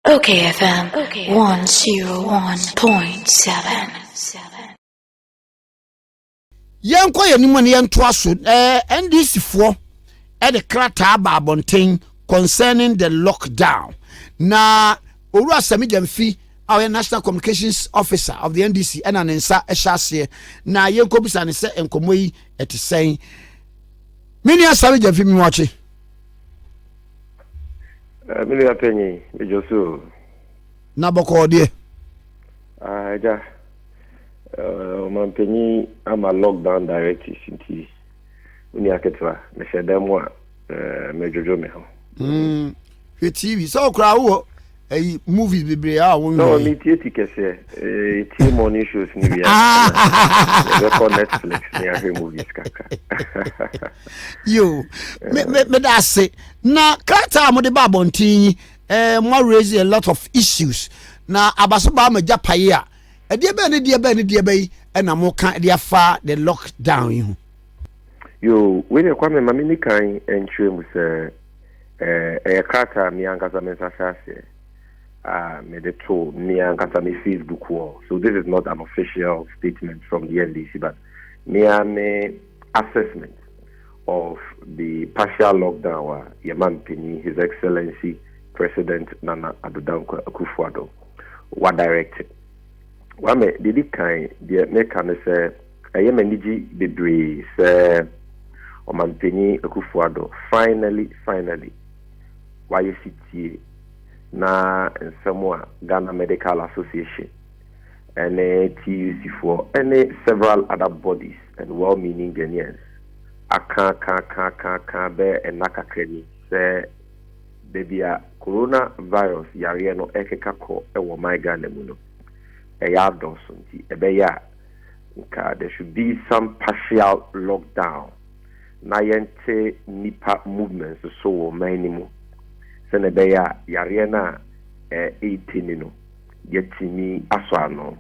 Okay, FM 101.7. Yankwa yanimu ne yanto aso NDC for the krata ba abonten concerning the lockdown. Na Owura Sami Jamfi, our National Communications Officer of the NDC, and an ensa eshase na yenko bisa ne se enkomo yi etisen. Mini Sami Jamfi mi wachi. Mini apenyi mejoso. Na boko die. Ja. Mampenyi ama lockdown directives inti. Uni aketwa me shedemwa mejojo me ho. TV so kra wo movies bebre a won. No, me tie tikese tie morning shows ni bia. Record Netflix ni a movies kaka. Yo, me da say na kata mo de ba bontin mo raise a lot of issues. Na abaso ba ma japaye a e die be na mo kan de afa the lockdown you. Yo, we dey kwame mamini kan entwe mu se kata mi ankasa mensashase me de to mi ankasa mi Facebook wall. So this is not an official statement from the NDC, but me assessment of the partial lockdown Yaman Pini, His Excellency President Nana Addo Dankwa Akufo-Addo wa directed. Wa me didi kan de me kan say ayemaniji bebre say Oman Pini Akufo-Addo finally why city na nsemo Ghana Medical Association and TUC for and several other bodies and well-meaning Ghanaians aka be enakakreni say bebia coronavirus yare no ekeka ko e wo my Ghana mu no e ya doso nti e be ya nka there should be some partial lockdown na yente nipa movements so wo man mu sene be ya yare na 18 no yetimi aso ano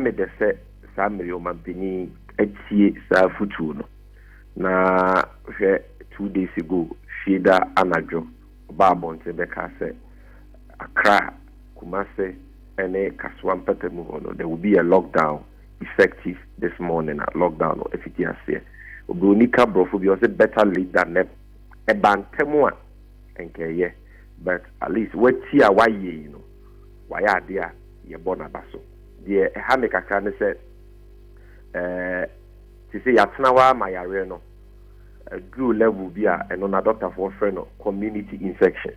me de se samri o mampini etie sa futu no na 2 days ago Shida Anajo Babonte Beka say Accra Kumase ene Kaswan Petemu no there will be a lockdown effective this morning at lockdown or FTS Obunika Brofo be also better late than never a bantemwa enke but at least what tia why you know why are there ye bona baso the hameka kan say to say yatna wa ma yare no drew level be and on a doctor for friend community infections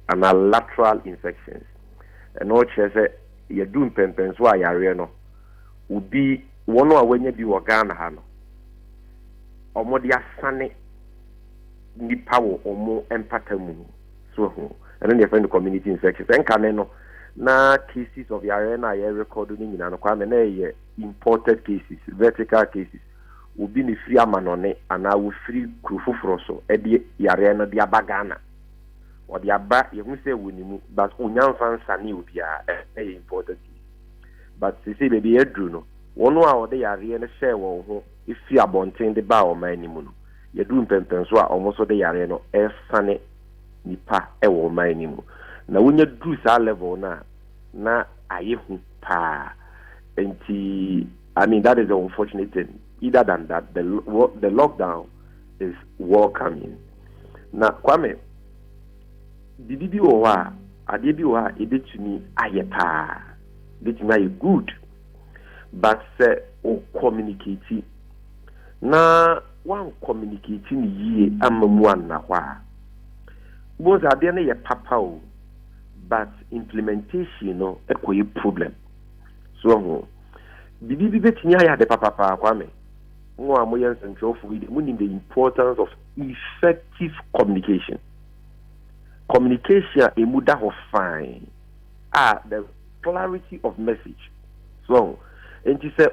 and a lateral infections and all say you doing pempens why yare no would be one or when you be Ghana ha no omo dia sane nipa wo omo empatamu so and then they find the community infections and can no na cases of yare na ye record ni nyina no kwa me na ye imported cases vertical cases will be free amanone and I will free krufufro so edi yare no dia bagana or dia ba ye hu say wonimu but onyanfa nsane obia imported but say baby edru no wono a ode yare no share wo ho ifi abonten de ba o manimu no ye du mpempenso a omo so de yare no esane nipa wo manimu na wonya du sa level na ayehu pa enti I mean that is the unfortunate thing. Either than that, the lockdown is welcoming. Now, Kwame, did you wa ade bi wa ede tumi ayepa, ede tumi aye good, but say o communicate na one communicating ye amamu na kwa. Both ade na ye papa o, but implementation no ekoye problem. So bibi betinya ya de papa Kwame. The importance of effective communication. Communication is muda of fine. The clarity of message. So, and you say,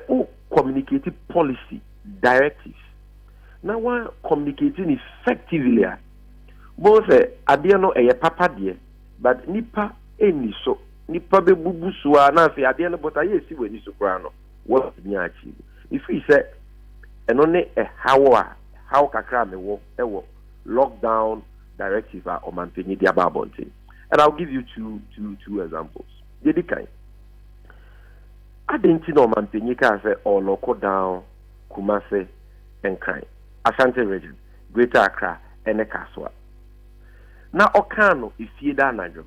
communicative policy, directives. Now, one communicating effectively. Both adiano a papa dear, but nipa any so nipa be bubu suwa na say adiano but I see when you soprano. What achieve? If we say and only a how kakra me wo lockdown directive or manpenyi dia babonti And I'll give you two examples. The kind. I didn't know Mampinika say or local down Kumase and Kind, Ashanti region, Greater Accra, and Ekaswa. Na Okano is Yedanajo.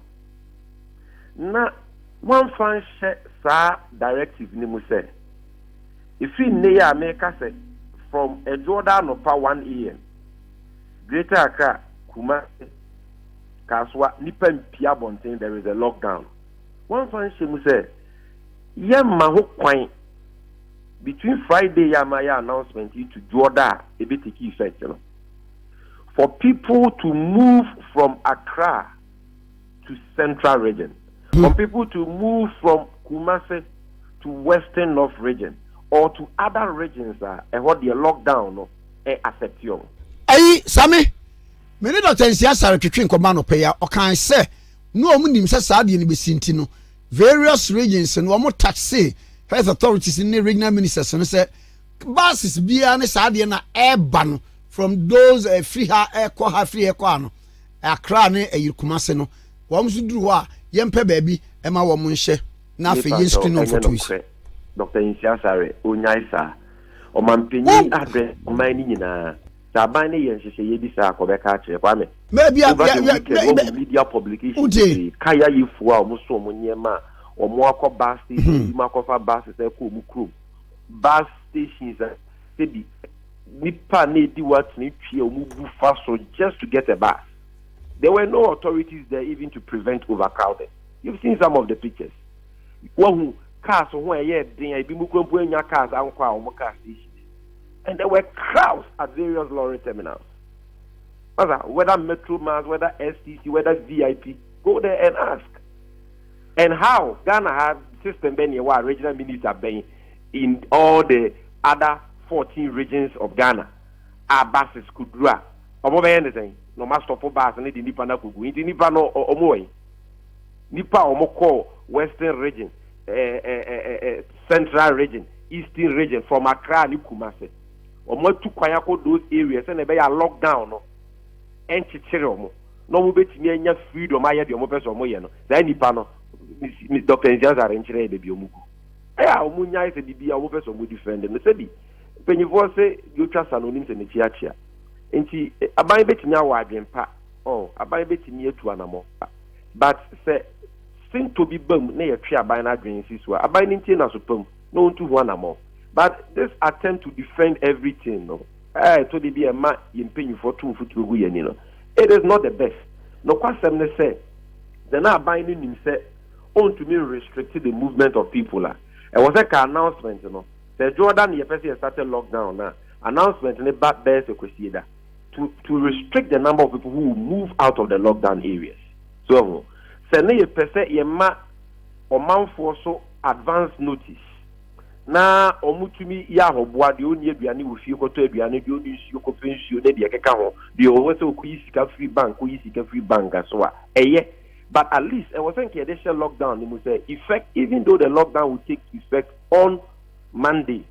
Na one fan sa directive Nimu say. If we near America say from a Jordan of 1 a.m. Greater Accra, Kumase, Kaswa, Nipen Piabontin, there is a lockdown. One fan she say, Yamma Hokwain between Friday Yamaya announcement to Jordan, a bit key effect, you know. For people to move from Accra to Central region, for people to move from Kumase to Western North region, or to other regions and what the lockdown no affect you. Ayi Sami, me ne Dr. Nsiasare twetwe nkoma no pe ya o kan se no omunim se saade ni besinti no various regions no omo taxi health authorities in the regional ministers no say buses bia ne saade na eba no from those free ha ekwa ha free ekwa no Accra ne Kumase no wo msu duru ho a yempe baabi e ma wo mo nhye na afa yen screen no photos. Dr. Nsiasare onyaisa o mampenyi adre o mani nyina saban ne yen hyehyɛ ye bi sa akɔbɛka akye kwa me maybe media publication kaya yifu a omo so omo nyema omo akɔ bus station ma akɔfa bus sɛ ko omo krom bus stations sabi nipa na edi what ni twie omo bu fa so just to get a bus. There were no authorities there even to prevent overcrowding. You've seen some of the pictures. Who cars who are yet there, cars and there were crowds at various lorry terminals. Whether Metro Mass, whether STC, whether VIP, go there and ask. And how Ghana had system where regional minister being in all the other 14 regions of Ghana, our buses could do anything. No master for bus and the nipa na kugu. Inti nipa no omoy. Nipa omoko Western region, Central region, Eastern region from Accra ni Kumase. Omo tu kwanya ko those areas and be ya lockdown no. Enchichire omo. No mo betimi anya freedom aye de omo person omo ye no. Da nipa no Dr. Nsiasare enchire de bi omugu. Omo nya ise bibia omo person omo defend no se bi. Penyifo se yotwa sanonim se ne chiachia. Enti aban betimi awa adwempa aban betimi etu anamo but say sin to be bam na ye twa aban na adwen siso aban ntie na so pam no ntu ho anamo but this attempt to defend everything no to be a ma yempanyufo to futu gu ye ni no it is not the best no kwasem ne say the na aban nim say on to me restrict the movement of people it was like an announcement no the Jordan ye person started lockdown na announcement ne back there se kwesieda to restrict the number of people who will move out of the lockdown areas. So, send a person yema or man for so advance notice. Na omutumi ya hobwa de oni aduane wo fie koto aduane de oni nsuo ko pensuo de de keka ho de o wese okuyi sika free bank so a eye but at least I was thinking they shall lockdown they say effect even though the lockdown will take effect on Monday.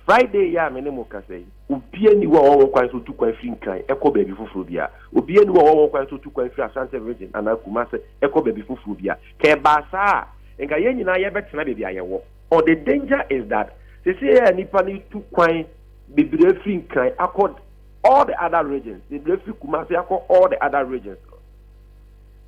Friday ya menemo kase obie ni wo kwan so tu kwan free nkan ekọ baby fufuru bia obie ni wo kwan so tu kwan free Ashanti region ana Kumase ekọ baby fufuru bia ke ba sa enga ye nyina ye betena baby ayewo or the danger is that they say nipa ni tu kwan baby free nkan akọ all the other regions the free Kumase akọ all the other regions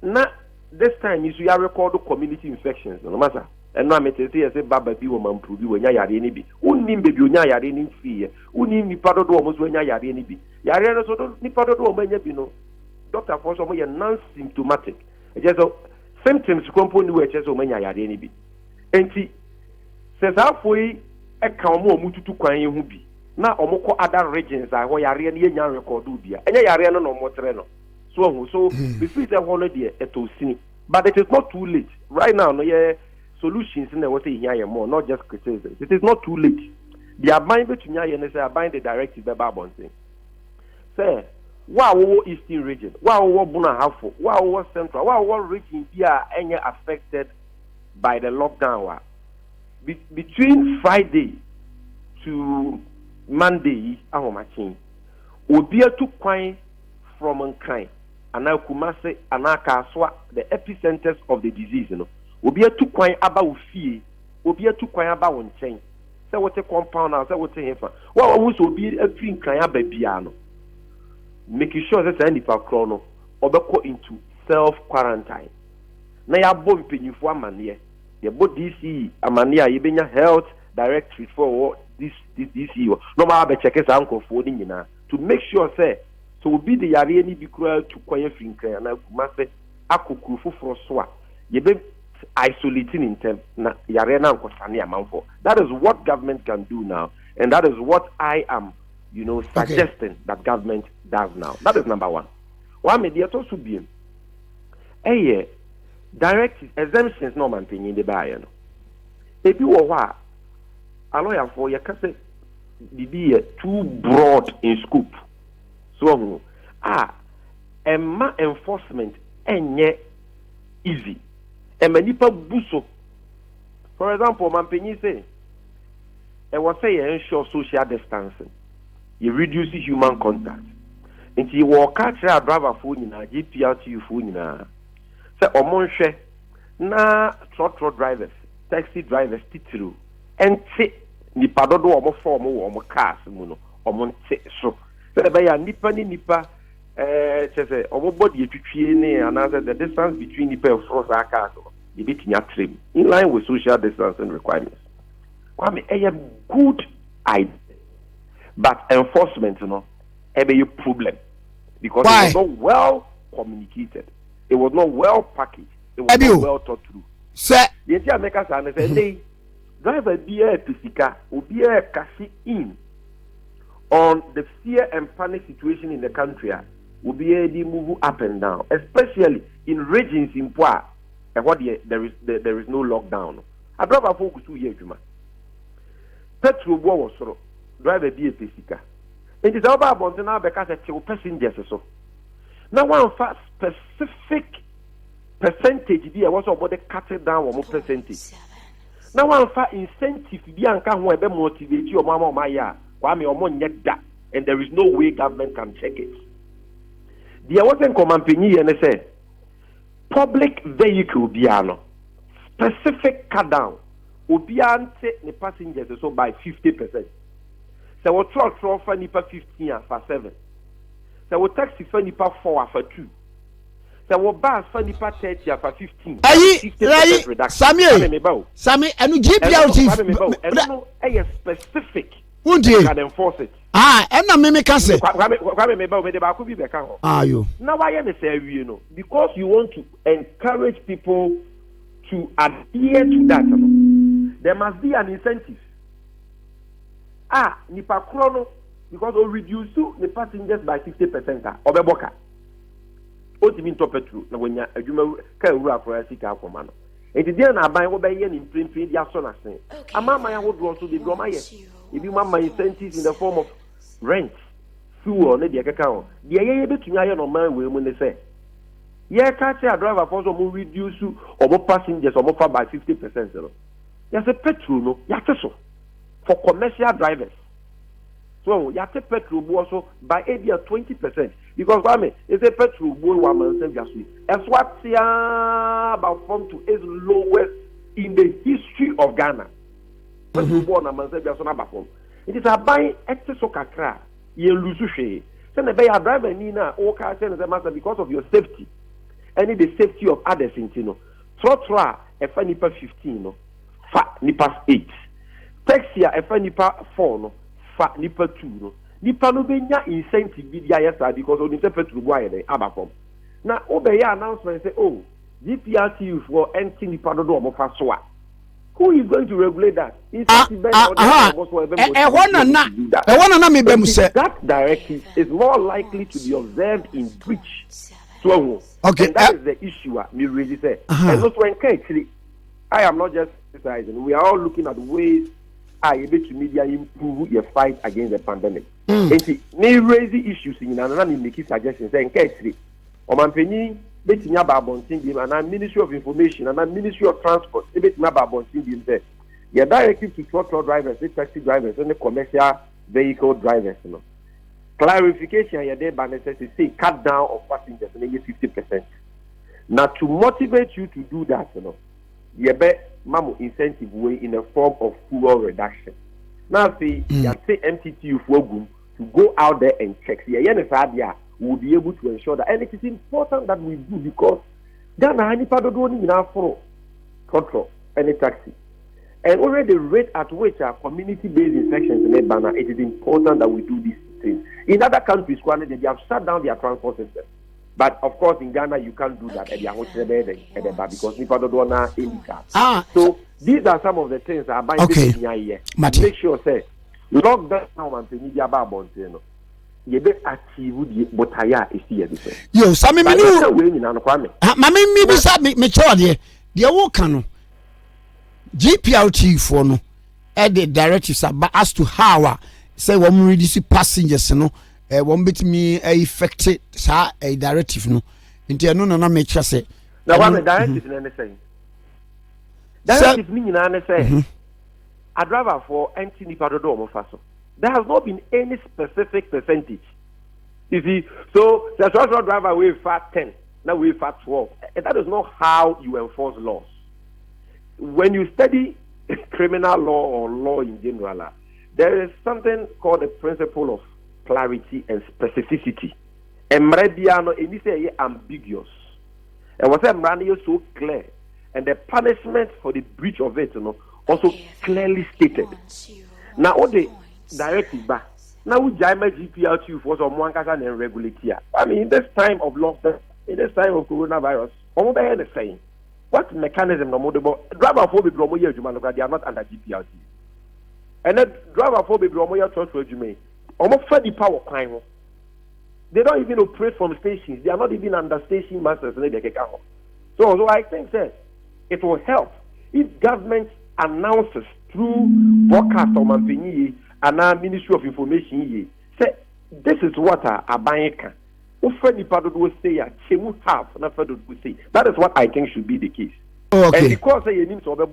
na this time you record community infections no matter. And now me say baba bi wo mamprobi wo nya yare ni bi unnim bebi onya yare ni fiye unnim ni pado do omo so nya yare ni bi yare no so ni pado do omo nya bi no doctor for so mo ye non symptomatic just so symptoms compound we just so nya yare ni bi enti se sa foi e ka omo tutu kwan ye hu bi na omo ko other regions a ho yare ni nya record bi a enya yare no no mo tre no so before say holiday eto sini but it is not too late right now no ye solutions in the what say here more, not just criticism. It is not too late. The abide between here and say abide the directive by Babonting. Say, wow, Eastern region, wow, Buna Hafo, wow, Central, wow, region here any affected by the lockdown. Between Friday to Monday, Ahomachi, will be a 2 coin from Unkind ana Kumase ana Kaswa the epicenters of the disease no obi atu kwan aba wo fie obi atu kwan aba wo nchen say what a compound now say what a hefa wa wo so obi afiri nkran aba bia no making sure that any nipa kro no obekọ into self quarantine na ya bo mpenyifo amane ye bo DC amane a yebenya health directory for this DC no ma be check sa nkofo ni nyina to make sure say so be the yare ni bi kura to kwanye finkran na kuma say akokuru foforo so a yebe isolating in term na yare na nkosane amanfo. That is what government can do now, and that is what I am suggesting that government does now. That is number one. One media to be direct exemptions no man paying the buyer no. If you are a lawyer for your case be too broad in scope. So enforcement enye easy. Nipa buso. For example, man penny say I was say ensure social distancing. You reduce human contact. Nti you walk catch a driver phone na GPRTU phone na. Say omonhwe na truck drivers, taxi drivers titru. Enti nipa dodo omo form omo cars mu no. Omo nte so. Say be ya nipa ni nipa say omo body etwitwie ne another the distance between nipa and front cars you bit trim in line with social distancing requirements. Kwame a good idea. But enforcement, a problem because it was not well communicated. It was not well packaged. It was not well thought through. Sir, the entire makers say, driver be a pisika, will be a cashy in on the fear and panic situation in the country. Will be able to move up and down, especially in regions in Poa, and what there is no lockdown. I drive a focus 2 years, Juma. Petrol was sort of. Driver be a pesika. It is about now because it's your passengers so. Now one for specific percentage be was about the cut down or more percentage. Now one for incentive be anka who be motivate your mama maya, kwame or more that, and there is no way government can check it. There wasn't company and they said public vehicle biano specific cut down obiante the passengers so by 50%. So we truck for nipa 15 for 7. So we taxi for nipa 4 for 2. So we bus for nipa 30 for 15. Ayi, Sammy, and you GPRT. A specific. Would you can enforce it? And na me can say. You. Now why am I say because you want to encourage people to adhere to that. There must be an incentive. Nipa krono because we reduce the passengers by 50%. Obeboka. What do you mean to petrol? Now when you can rule for a sick alcohol. And the day I buy what by in print their son as saying. Amama would also be Broma. If you want my incentives in the form of rent, fuel, maybe a cacao, the able to iron on my way when they say. Yeah, can't say a driver for some reduce or more passengers or more by 50%. There's a petrol, no, yateso. For commercial drivers. So you have to petrol also by 80 or 20%. Because I mean, it's a petrol one man said just week. As what about from to is lowest in the history of Ghana. Petrol born a man said just about form. It is a buying excess of kakra. You lose share. So the buyer driver Nina or car send the master because of your safety. And the safety of others in Tino. Trotra a funny per 15 no. Fat nipas 8. Taxi a nipa 4 no, fa nipa 2 no. Nipa no benya incentive bi dia yesa because on the petrol boy dey abafom. Na obey announcement say oh, GPRTU for empty nipa do mo fa so a. Who is going to regulate that? That directive is more likely to be observed in breach. So okay, and that is the issue me really say. And also actually I am not just criticizing. We are all looking at ways able to media improve your fight against the pandemic. And see, may raise the issues in another make suggestions saying, "Okay, Omanpeni, betting about Bonting, and Ministry of Information, and Ministry of Transport, betting about Bonting, say, your directive to truck drivers, taxi drivers, and the commercial vehicle drivers, clarification you there by necessity cut down of passengers maybe 50%. Now to motivate you to do that, you bet mamu incentive way in the form of fuel reduction. Now see you say MTTU for to go out there and check. We'll be able to ensure that, and it is important that we do because Ghana any part of for control any taxi. And already the rate at which our community-based inspections in Ghana, it is important that we do these things. In other countries, they have shut down their transport system. But of course, in Ghana, you can't do that because people don't know any car. So these are some of the things that are buying here. Make sure, say, lockdown and media about you be achieve the botaya is here. Yo, some me chode de wo kan GPRT for no the directives about as to how say when we reduce passengers no won betimi affect sa a directive no nti no na make sure say na one directive na say directive ni na say a driver for anti nipa do mo fa so. There has not been any specific percentage. You see, so the social driver will fat 10, now we fat 12. And that is not how you enforce laws. When you study criminal law or law in general, there is something called the principle of clarity and specificity. And Mrediano, it is ambiguous. And what I'm is so clear, and the punishment for the breach of it, also clearly stated. Now, all the directive back. Now we jam GPRT for some one and regulate here. I mean, in this time of lockdown, in this time of coronavirus, all they are saying, what mechanism no more driver for the Bromo year, they are not under GPRT. And then driver for the Bromo year church for Jume, almost 30 power crime. They don't even operate from stations, they are not even under station masters. So I think that it will help if government announces through broadcast or Mampini and our Ministry of Information say this is what a buying can. Will say that is what I think should be the case. Okay. And because you need to be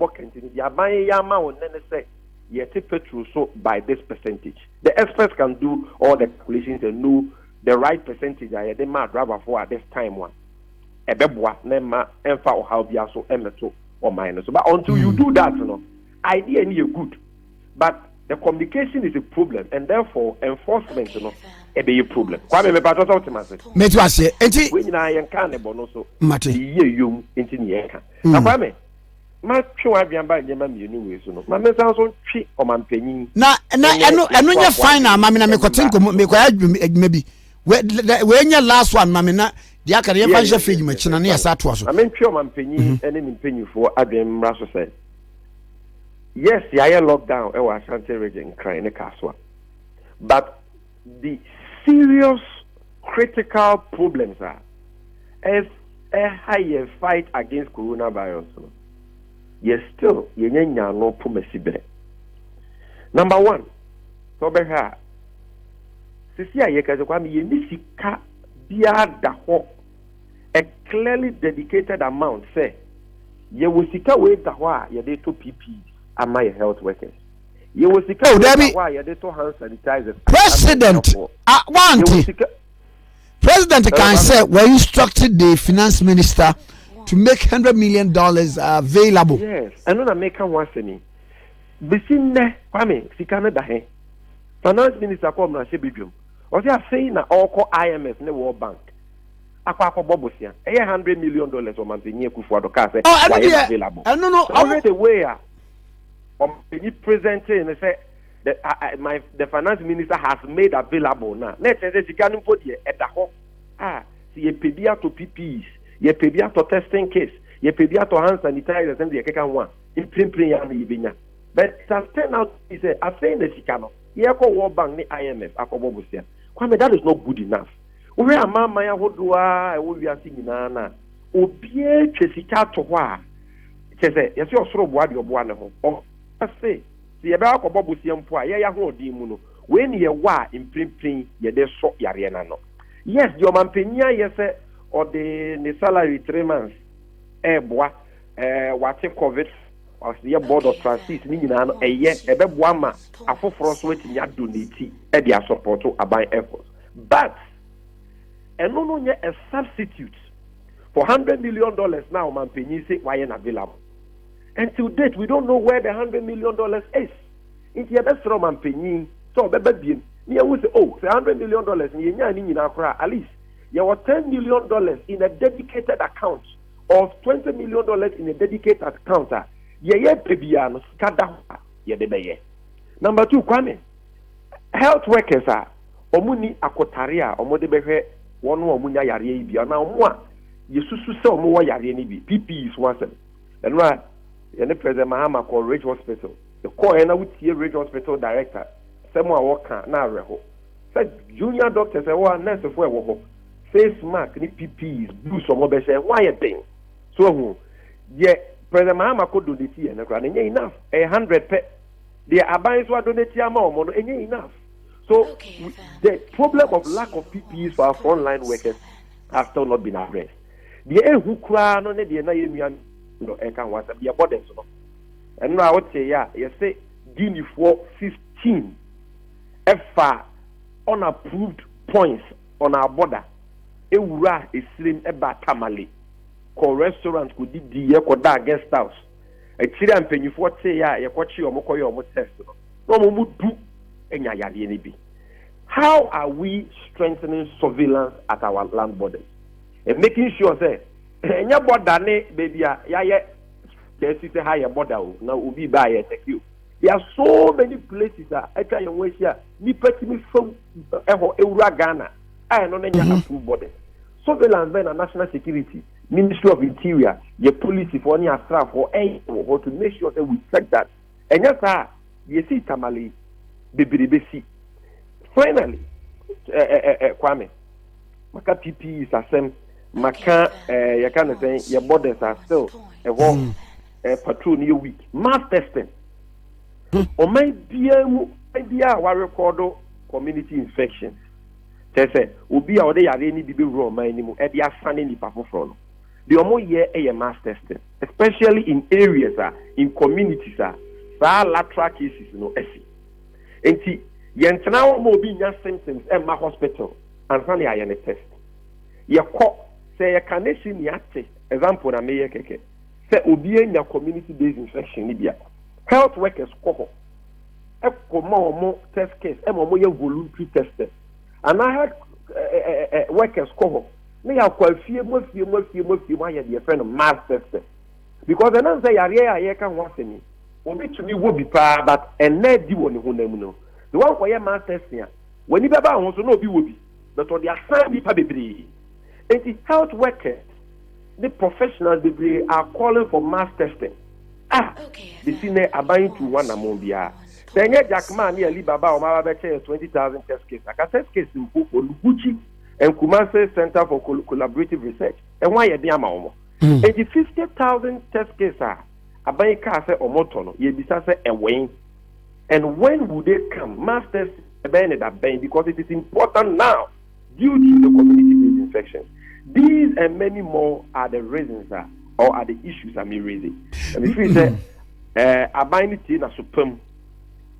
buying Yama and then say you take petrol so by this percentage. The experts can do all the calculations and know the right percentage. I they might driver for at this time one. A beboa nema emfa or how be so emeto or minus. But until you do that, idea is good. But the communication is a problem, and therefore enforcement, it be a problem. Kwame me pato talk to myself. Me to ase. Enti we na yen kan ne bono so. Mate. Ye yum enti ne yen kan. Na kwame ma twe wa bian ba nyema mienu we so no. Ma me san so twe o mampanyin. Na eno nya final ma me na me kotenko me kwa adwuma bi. We nya last one ma me na dia aka ye fa je fegi ma china na ya sa to aso. Ma me twe o mampanyin ene ni mpanyifo adwem mra so say. Yes, the higher lockdown was Ashanti region crying a castle. But the serious critical problems are as a higher fight against coronavirus. Yes, still no pumesibre. Number one, so beha. Sisia yekakwami yenisika bia daho a clearly dedicated amount say ye wusika we daho ye de to PP. Am I health workers? You will see why you did to hand sanitizers. President, President can say we instructed the finance minister to make $100 million available. Yes, and when I make one thing, between ne, Kwame, Sikana dahe. Finance minister come na shebidum. Or they are saying na all call IMF ne World Bank. Akwa bobosia. $100 million or mantenye Kufuor ka say available. No. Already where he presented and said that the finance minister has made available now. Let's say she can't put here at the home. See a pedia to PPEs, ye pedia to testing case, ye pedia to hand sanitizers and the Kakan one. In print. But it has turned out, he said, I say the Chicano, ye call World Bank, the IMF, Akobobusia. Kwame, that is not good enough. We are Mamma, who we are singing Nana. Obie Chesica to wa. Chese, yes, you're so what you're one of them. Say, the about Bobusian Poa, ya hold dimuno. When ye wa in print, ye de so yariana no. Yes, your man penya, yes, or the salary 3 months. Bois, watching COVID, or the board of trustees, meaning a year, a bebwama, a for frost waiting ya donate, and their support to abide efforts. but and no a substitute for $100 million now, man, penny say why ain't available. Until date, we don't know where the $100 million is. It's your best from man penny. So, baby, you will say, oh, $100 million, at least you have $10 million in a dedicated account of $20 million in a dedicated account. Yeah, baby, number two, Kwame, health workers are omuni akotaria omodebehwe wonu omunya yare bi na omo a yesusu se omo wo yare ni bi pp is one seven and right the president Mahama call Ridge Hospital the call na wutie Ridge Hospital director semo a woka na areho say junior doctors e wo nurse fo e wo ho face mask ni pp is blue so mo be say why a thing so hu ye president Mahama ko donate e na kra na enough 100 pe the aban so donate ama omo no enye enough. So the problem of lack of PPEs for our frontline workers has still not been addressed. The who cry no the na yemian no e kan wasa be borders no. And now I would say you say Guinea for 15 FA unapproved points on our border. Ewura eslim eba tamale. Ko restaurant could di ye ko da guest house. E chiri ampanyifo say ye ko chi omokoye omo test no. No mo du. How are we strengthening surveillance at our land borders and making sure that any border baby say higher border now will be by a secure? There are so many places that I try and wait here. Me me from Ghana. I know any approved borders. Surveillance then and national security, Ministry of Interior, your police for any staff or any to make sure that we check that. And yes, you see Tamale. Finally, Kwame, Maka PP is a same. Maka, you can say your borders are still a walk, a patrol near week. Mass testing. Or maybe our record community infections. They say, will be our day at any baby room, anymore, at the assigning the performance. The more year a mass testing, especially in areas, in communities, lateral cases, Enti yentena wo mo bi nya symptoms e ma hospital anfani aye test ye ko say ye connection ya te example na me ye keke say obi enya community based infection ni bia health workers ko e ko mo test case e mo ye voluntary test and I had workers ko me ya kwa fie mo aye de friend mass test because the nan say yare aye kan wa semi obi tumi wo bi pa but enne di wo ne ho nam no the one for your mass testing when you baba ho so no obi wo bi but on the assign bi pa bebre and the health workers the professionals they are calling for mass testing the senior abayin to one among bia then ye Jackman ne ali baba o ma ba be 20,000 test case aka test case mpo Oluguchi and Kumasi Center for Collaborative Research and why ye dey ama omo and the 50,000 test case Abayi ka say omotono ye bisa say ewen and when would they come masters because it is important now due to the community-based infection. These and many more are the reasons or are the issues I'm raising. And if we say Abayi ti na supem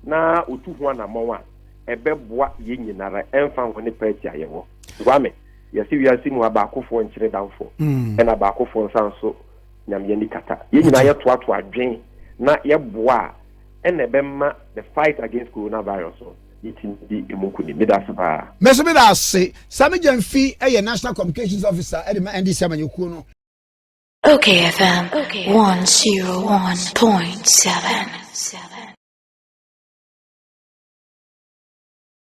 na otu ho na mowa ebeboa ye nyinara emfa woni party ayewo gwame ye si wiase mu abakofo nkyere danfo na abakofo nsanso nyamye ni kata ye nyina ye toato adwen na ye boa enebemma the fight against coronavirus itin di emukuni medasaba mesomedase Sami Jamfi national communications officer e ma NDC amanyoku no Okay FM 101.7